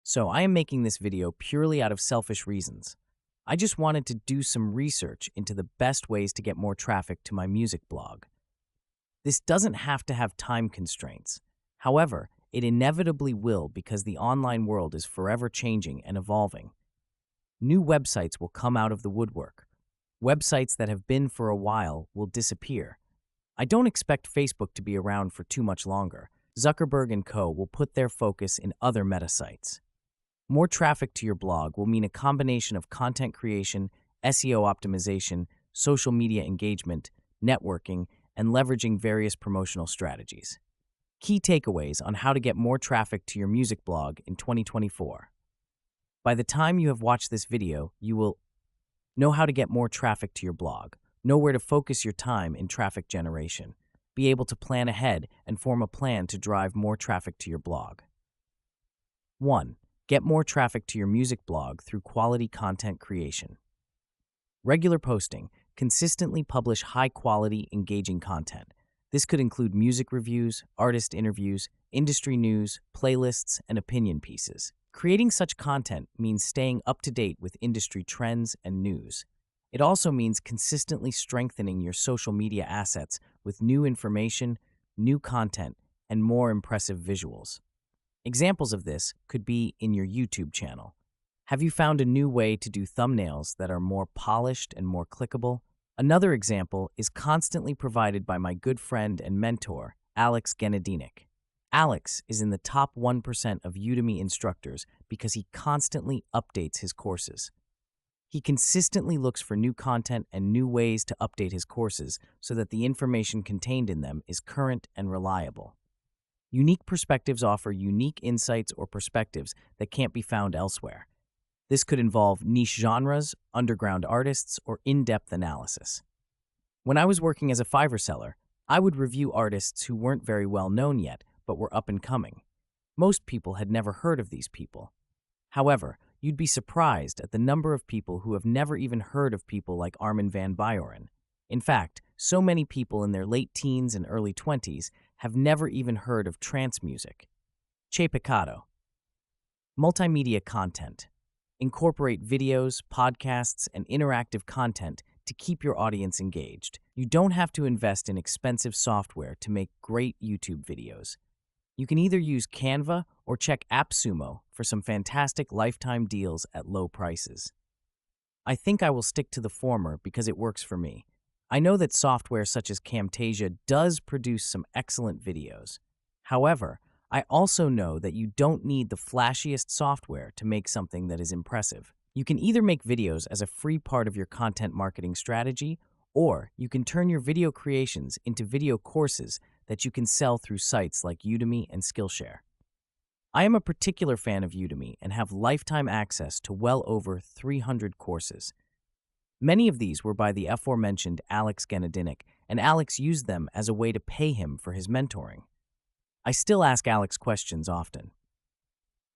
So I am making this video purely out of selfish reasons. I just wanted to do some research into the best ways to get more traffic to my music blog. This doesn't have to have time constraints. However, it inevitably will because the online world is forever changing and evolving. New websites will come out of the woodwork. Websites that have been for a while will disappear. I don't expect Facebook to be around for too much longer. Zuckerberg and co. will put their focus in other meta sites. More traffic to your blog will mean a combination of content creation, SEO optimization, social media engagement, networking, and leveraging various promotional strategies. Key takeaways on how to get more traffic to your music blog in 2024. By the time you have watched this video, you will know how to get more traffic to your blog, know where to focus your time in traffic generation, be able to plan ahead and form a plan to drive more traffic to your blog. 1. Get more traffic to your music blog through quality content creation. Regular posting. Consistently publish high-quality, engaging content. This could include music reviews, artist interviews, industry news, playlists, and opinion pieces. Creating such content means staying up to date with industry trends and news. It also means consistently strengthening your social media assets with new information, new content, and more impressive visuals. Examples of this could be in your YouTube channel. Have you found a new way to do thumbnails that are more polished and more clickable? Another example is constantly provided by my good friend and mentor, Alex Genadinik. Alex is in the top 1% of Udemy instructors because he constantly updates his courses. He consistently looks for new content and new ways to update his courses so that the information contained in them is current and reliable. Unique perspectives offer unique insights or perspectives that can't be found elsewhere. This could involve niche genres, underground artists, or in-depth analysis. When I was working as a Fiverr seller, I would review artists who weren't very well known yet, but were up and coming. Most people had never heard of these people. However, you'd be surprised at the number of people who have never even heard of people like Armin van Buuren. In fact, so many people in their late teens and early 20s have never even heard of trance music. Che peccato. Multimedia content. Incorporate videos, podcasts, and interactive content to keep your audience engaged. You don't have to invest in expensive software to make great YouTube videos. You can either use Canva or check AppSumo for some fantastic lifetime deals at low prices. I think I will stick to the former because it works for me. I know that software such as Camtasia does produce some excellent videos. However, I also know that you don't need the flashiest software to make something that is impressive. You can either make videos as a free part of your content marketing strategy, or you can turn your video creations into video courses that you can sell through sites like Udemy and Skillshare. I am a particular fan of Udemy and have lifetime access to well over 300 courses. Many of these were by the aforementioned Alex Genadinik, and Alex used them as a way to pay him for his mentoring. I still ask Alex questions often.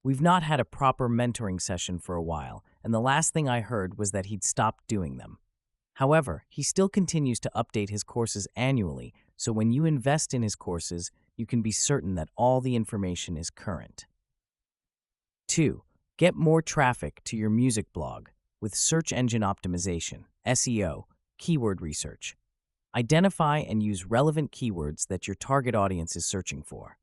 We've not had a proper mentoring session for a while, and the last thing I heard was that he'd stopped doing them. However, he still continues to update his courses annually, so when you invest in his courses, you can be certain that all the information is current. 2. Get more traffic to your music blog with search engine optimization, SEO, keyword research. Identify and use relevant keywords that your target audience is searching for.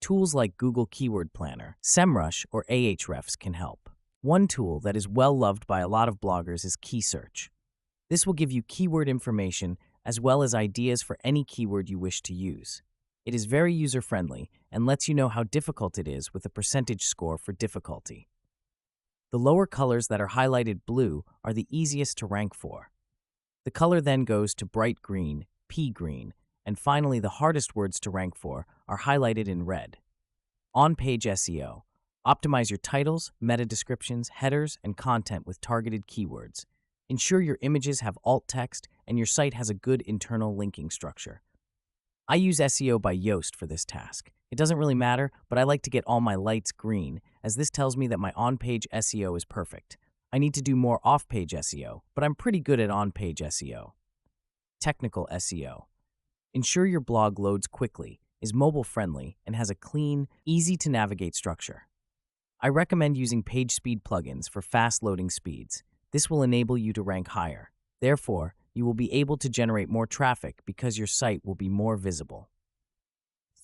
Tools like Google Keyword Planner, SEMrush, or Ahrefs can help. One tool that is well loved by a lot of bloggers is KeySearch. This will give you keyword information as well as ideas for any keyword you wish to use. It is very user-friendly and lets you know how difficult it is with a percentage score for difficulty. The lower colors that are highlighted blue are the easiest to rank for. The color then goes to bright green, pea green, and finally the hardest words to rank for are highlighted in red. On-page SEO. Optimize your titles, meta descriptions, headers, and content with targeted keywords. Ensure your images have alt text and your site has a good internal linking structure. I use SEO by Yoast for this task. It doesn't really matter, but I like to get all my lights green, as this tells me that my on-page SEO is perfect. I need to do more off-page SEO, but I'm pretty good at on-page SEO. Technical SEO. Ensure your blog loads quickly, is mobile-friendly, and has a clean, easy-to-navigate structure. I recommend using page speed plugins for fast loading speeds. This will enable you to rank higher. Therefore, you will be able to generate more traffic because your site will be more visible.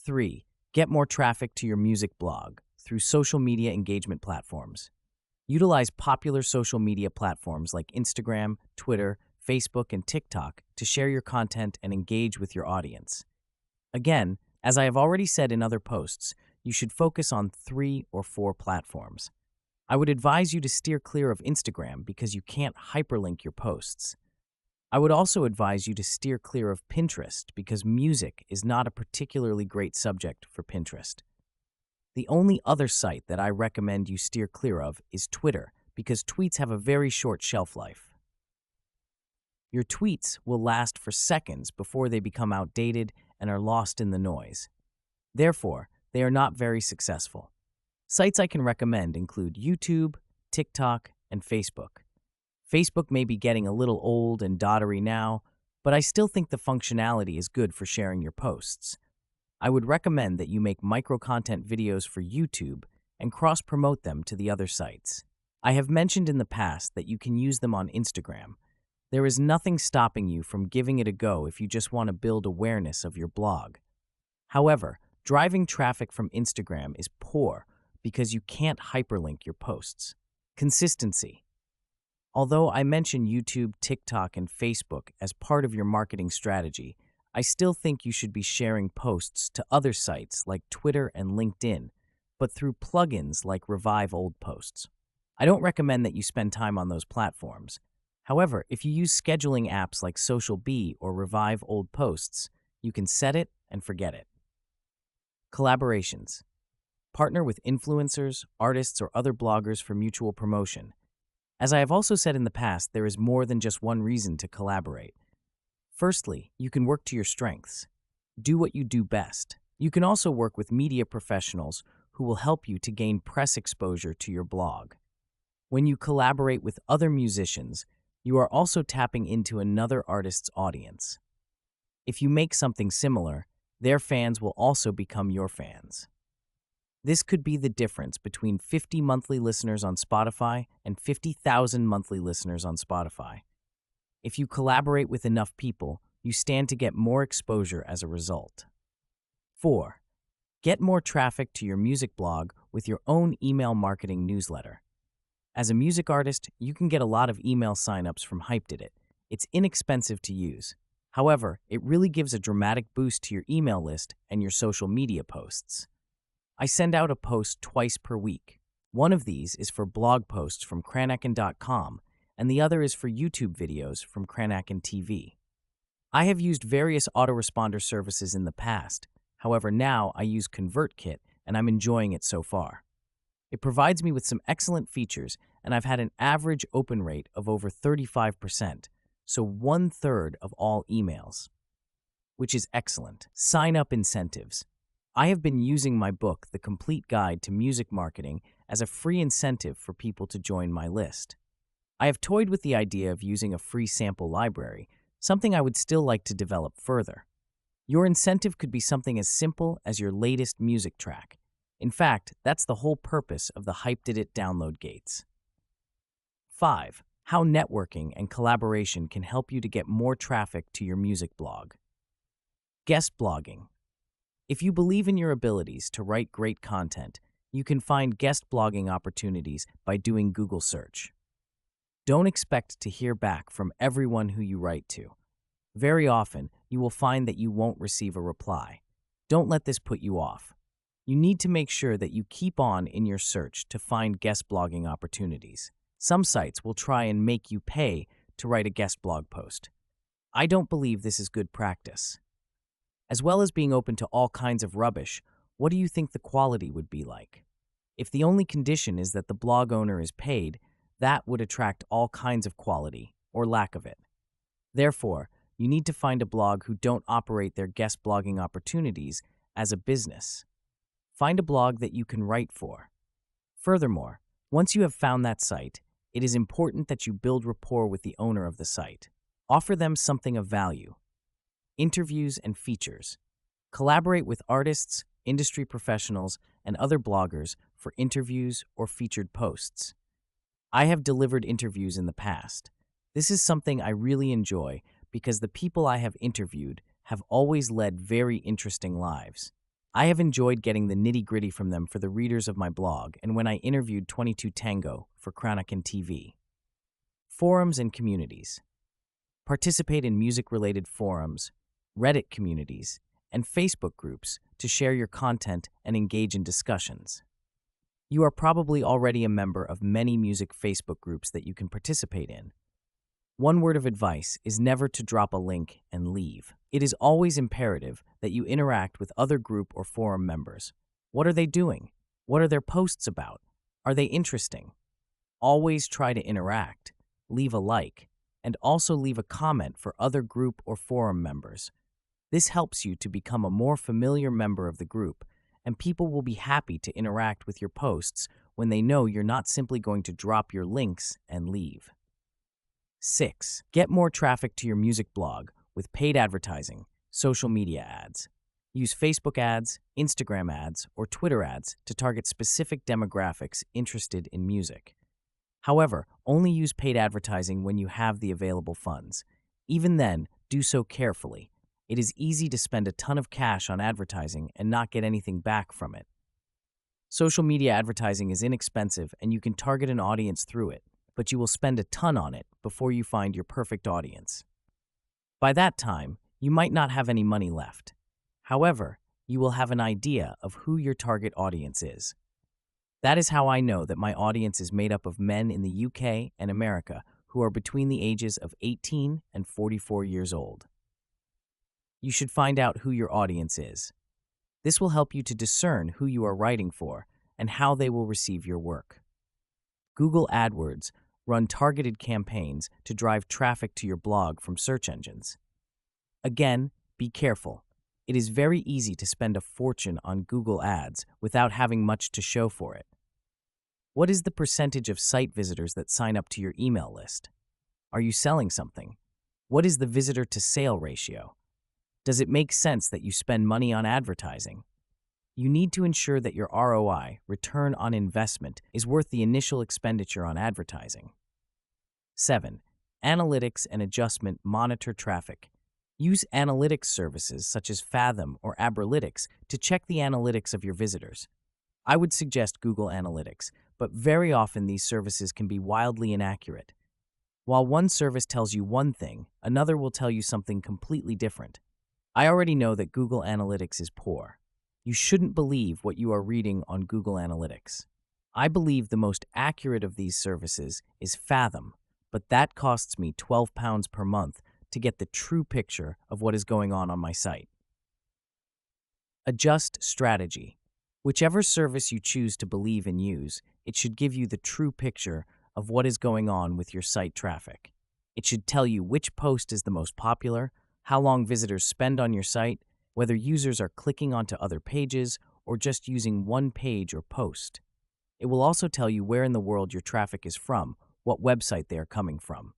3. Get more traffic to your music blog through social media engagement platforms. Utilize popular social media platforms like Instagram, Twitter, Facebook, and TikTok to share your content and engage with your audience. Again, as I have already said in other posts, you should focus on 3 or 4 platforms. I would advise you to steer clear of Instagram because you can't hyperlink your posts. I would also advise you to steer clear of Pinterest because music is not a particularly great subject for Pinterest. The only other site that I recommend you steer clear of is Twitter because tweets have a very short shelf life. Your tweets will last for seconds before they become outdated and are lost in the noise. Therefore, they are not very successful. Sites I can recommend include YouTube, TikTok, and Facebook. Facebook may be getting a little old and doddery now, but I still think the functionality is good for sharing your posts. I would recommend that you make micro-content videos for YouTube and cross-promote them to the other sites. I have mentioned in the past that you can use them on Instagram. There is nothing stopping you from giving it a go if you just want to build awareness of your blog. However, driving traffic from Instagram is poor because you can't hyperlink your posts. Consistency. Although I mention YouTube, TikTok, and Facebook as part of your marketing strategy, I still think you should be sharing posts to other sites like Twitter and LinkedIn, but through plugins like Revive Old Posts. I don't recommend that you spend time on those platforms. However, if you use scheduling apps like Social Bee or Revive Old Posts, you can set it and forget it. Collaborations. Partner with influencers, artists, or other bloggers for mutual promotion. As I have also said in the past, there is more than just one reason to collaborate. Firstly, you can work to your strengths. Do what you do best. You can also work with media professionals who will help you to gain press exposure to your blog. When you collaborate with other musicians, you are also tapping into another artist's audience. If you make something similar, their fans will also become your fans. This could be the difference between 50 monthly listeners on Spotify and 50,000 monthly listeners on Spotify. If you collaborate with enough people, you stand to get more exposure as a result. 4. Get more traffic to your music blog with your own email marketing newsletter. As a music artist, you can get a lot of email signups from Hypedit. It's inexpensive to use. However, it really gives a dramatic boost to your email list and your social media posts. I send out a post twice per week. One of these is for blog posts from Krannaken.com, and the other is for YouTube videos from Krannaken TV. I have used various autoresponder services in the past. However, now I use ConvertKit, and I'm enjoying it so far. It provides me with some excellent features, and I've had an average open rate of over 35%, so 1/3 of all emails, which is excellent. Sign-up incentives. I have been using my book, The Complete Guide to Music Marketing, as a free incentive for people to join my list. I have toyed with the idea of using a free sample library, something I would still like to develop further. Your incentive could be something as simple as your latest music track. In fact, that's the whole purpose of the Hypedit download gates. 5. How networking and collaboration can help you to get more traffic to your music blog. Guest blogging. If you believe in your abilities to write great content, you can find guest blogging opportunities by doing Google search. Don't expect to hear back from everyone who you write to. Very often, you will find that you won't receive a reply. Don't let this put you off. You need to make sure that you keep on in your search to find guest blogging opportunities. Some sites will try and make you pay to write a guest blog post. I don't believe this is good practice. As well as being open to all kinds of rubbish, what do you think the quality would be like? If the only condition is that the blog owner is paid, that would attract all kinds of quality, or lack of it. Therefore, you need to find a blog who don't operate their guest blogging opportunities as a business. Find a blog that you can write for. Furthermore, once you have found that site, it is important that you build rapport with the owner of the site. Offer them something of value. Interviews and features. Collaborate with artists, industry professionals, and other bloggers for interviews or featured posts. I have delivered interviews in the past. This is something I really enjoy because the people I have interviewed have always led very interesting lives. I have enjoyed getting the nitty-gritty from them for the readers of my blog and when I interviewed 22 Tango for Krannaken TV. Forums and communities. Participate in music-related forums, Reddit communities, and Facebook groups to share your content and engage in discussions. You are probably already a member of many music Facebook groups that you can participate in. One word of advice is never to drop a link and leave. It is always imperative that you interact with other group or forum members. What are they doing? What are their posts about? Are they interesting? Always try to interact, leave a like, and also leave a comment for other group or forum members. This helps you to become a more familiar member of the group, and people will be happy to interact with your posts when they know you're not simply going to drop your links and leave. 6. Get more traffic to your music blog with paid advertising, social media ads. Use Facebook ads, Instagram ads, or Twitter ads to target specific demographics interested in music. However, only use paid advertising when you have the available funds. Even then, do so carefully. It is easy to spend a ton of cash on advertising and not get anything back from it. Social media advertising is inexpensive and you can target an audience through it, but you will spend a ton on it before you find your perfect audience. By that time, you might not have any money left. However, you will have an idea of who your target audience is. That is how I know that my audience is made up of men in the UK and America who are between the ages of 18 and 44 years old. You should find out who your audience is. This will help you to discern who you are writing for and how they will receive your work. Google AdWords run targeted campaigns to drive traffic to your blog from search engines. Again, be careful. It is very easy to spend a fortune on Google Ads without having much to show for it. What is the percentage of site visitors that sign up to your email list? Are you selling something? What is the visitor-to-sale ratio? Does it make sense that you spend money on advertising? You need to ensure that your ROI, return on investment, is worth the initial expenditure on advertising. 7. Analytics and adjustment monitor traffic. Use analytics services such as Fathom or Abralytics to check the analytics of your visitors. I would suggest Google Analytics, but very often these services can be wildly inaccurate. While one service tells you one thing, another will tell you something completely different. I already know that Google Analytics is poor. You shouldn't believe what you are reading on Google Analytics. I believe the most accurate of these services is Fathom, but that costs me £12 per month to get the true picture of what is going on my site. Adjust strategy. Whichever service you choose to believe and use, it should give you the true picture of what is going on with your site traffic. It should tell you which post is the most popular, how long visitors spend on your site, whether users are clicking onto other pages or just using one page or post. It will also tell you where in the world your traffic is from, what website they are coming from.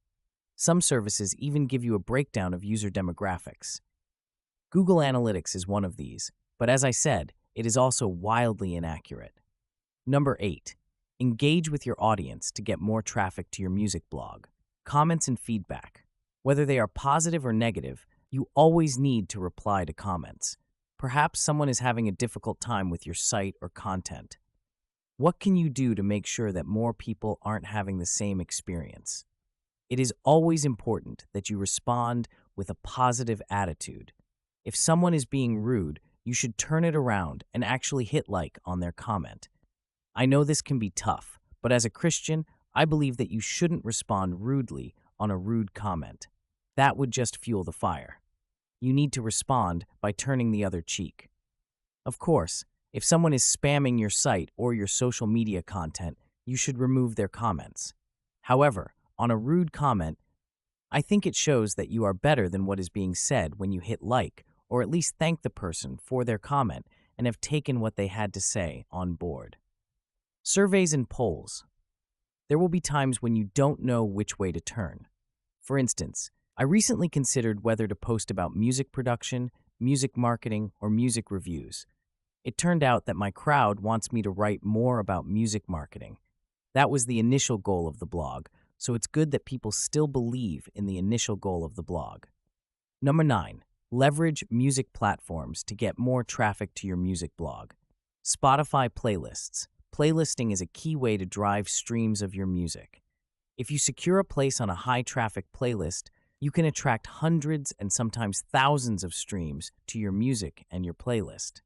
Some services even give you a breakdown of user demographics. Google Analytics is one of these, but as I said, it is also wildly inaccurate. Number 8. Engage with your audience to get more traffic to your music blog. Comments and feedback. Whether they are positive or negative, you always need to reply to comments. Perhaps someone is having a difficult time with your site or content. What can you do to make sure that more people aren't having the same experience? It is always important that you respond with a positive attitude. If someone is being rude, you should turn it around and actually hit like on their comment. I know this can be tough, but as a Christian, I believe that you shouldn't respond rudely on a rude comment. That would just fuel the fire. You need to respond by turning the other cheek. Of course, if someone is spamming your site or your social media content, you should remove their comments. However, on a rude comment, I think it shows that you are better than what is being said when you hit like, or at least thank the person for their comment and have taken what they had to say on board. Surveys and polls. There will be times when you don't know which way to turn. For instance, I recently considered whether to post about music production, music marketing, or music reviews. It turned out that my crowd wants me to write more about music marketing. That was the initial goal of the blog, so it's good that people still believe in the initial goal of the blog. Number 9, leverage music platforms to get more traffic to your music blog. Spotify playlists. Playlisting is a key way to drive streams of your music. If you secure a place on a high-traffic playlist, you can attract hundreds and sometimes thousands of streams to your music and your playlist.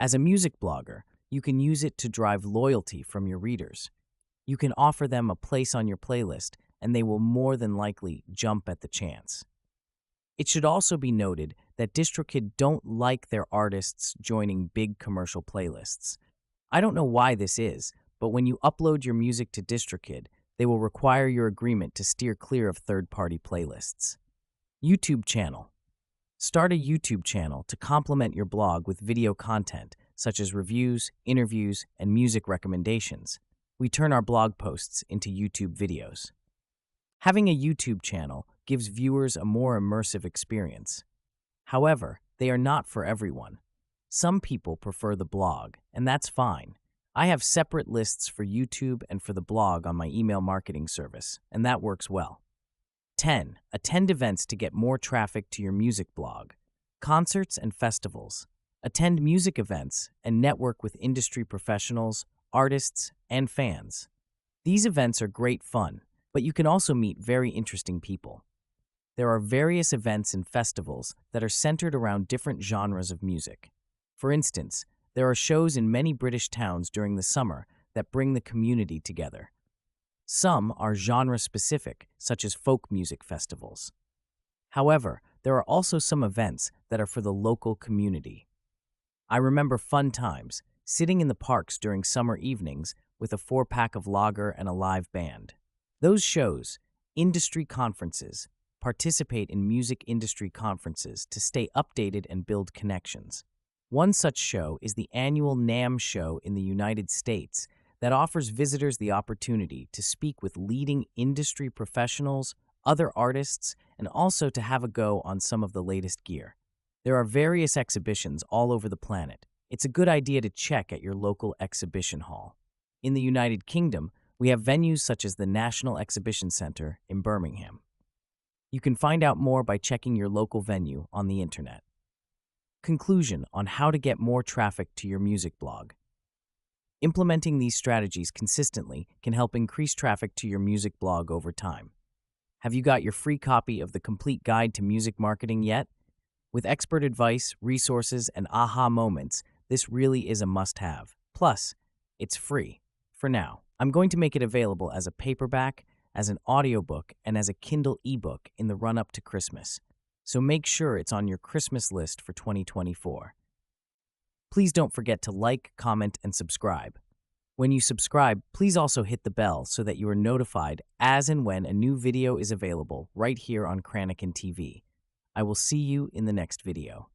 As a music blogger, you can use it to drive loyalty from your readers. You can offer them a place on your playlist, and they will more than likely jump at the chance. It should also be noted that DistroKid don't like their artists joining big commercial playlists. I don't know why this is, but when you upload your music to DistroKid, they will require your agreement to steer clear of third-party playlists. YouTube channel. Start a YouTube channel to complement your blog with video content, such as reviews, interviews, and music recommendations. We turn our blog posts into YouTube videos. Having a YouTube channel gives viewers a more immersive experience. However, they are not for everyone. Some people prefer the blog, and that's fine. I have separate lists for YouTube and for the blog on my email marketing service, and that works well. 10. Attend events to get more traffic to your music blog. Concerts and festivals. Attend music events and network with industry professionals, artists, and fans. These events are great fun, but you can also meet very interesting people. There are various events and festivals that are centered around different genres of music. For instance, there are shows in many British towns during the summer that bring the community together. Some are genre-specific, such as folk music festivals. However, there are also some events that are for the local community. I remember fun times, sitting in the parks during summer evenings with a 4-pack of lager and a live band. Those shows, industry conferences, participate in music industry conferences to stay updated and build connections. One such show is the annual NAMM show in the United States that offers visitors the opportunity to speak with leading industry professionals, other artists, and also to have a go on some of the latest gear. There are various exhibitions all over the planet. It's a good idea to check at your local exhibition hall. In the United Kingdom, we have venues such as the National Exhibition Centre in Birmingham. You can find out more by checking your local venue on the internet. Conclusion on how to get more traffic to your music blog. Implementing these strategies consistently can help increase traffic to your music blog over time. Have you got your free copy of the Complete Guide to Music Marketing yet? With expert advice, resources, and aha moments, this really is a must-have. Plus, it's free. For now, I'm going to make it available as a paperback, as an audiobook, and as a Kindle ebook in the run-up to Christmas. So make sure it's on your Christmas list for 2024. Please don't forget to like, comment, and subscribe. When you subscribe, please also hit the bell so that you are notified as and when a new video is available right here on Krannaken TV. I will see you in the next video.